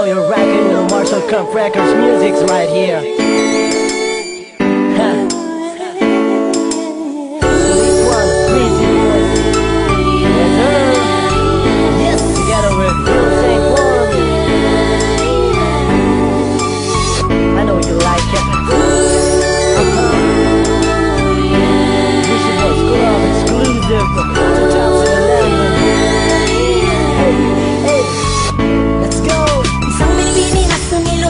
know you're rocking the Marshall Camp Records music's right here. Huh. This one, Breezy Boys. Yes, sir. Yes, together with Phil St. Paul. I know you like it. Breezy Boys Club exclusive 2011.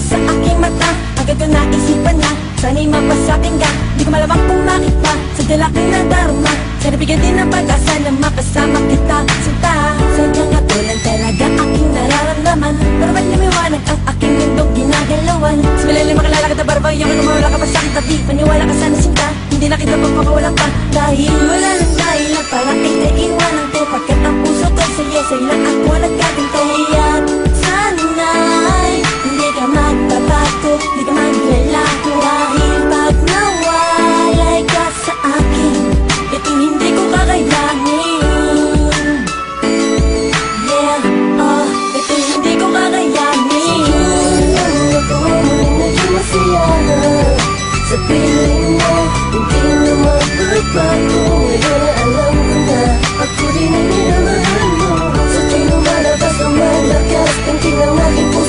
Sa aking mata, agad ko naisipan na sana'y mapasabing ka. Di ko malamang kung bakit pa sa dala kong nadarama. Sana bigyan din ng pag-asa na makasama kita. Sinta, sadyang katulad talaga aking nararamdaman. Pero ba't lumiwanag ang aking mundong ginagalawan? Sa malalim makalala ka na barbay, yung ano mawala ka pa sa aking tabi. Paniwala ka sana sinta, hindi na kita pagpakawalan pa. Dahil wala ng dahilan para iiwanan ko. Pagkat ang puso ko sa'yo lang ako nagkagantay. At sana'y hindi ka magbabago, hindi ka maglalago. Dahil pag nawalay ka sa akin, itong hindi ko kakayanin. Yeah, itong hindi ko kakayanin. Siguro ako medyo masaya sa piling mo, hindi na magbabago. Ngayon alam ko na ako din ang minamahal mo. Sa tuwing lumalabas ang malakas, kanting ang aking puso.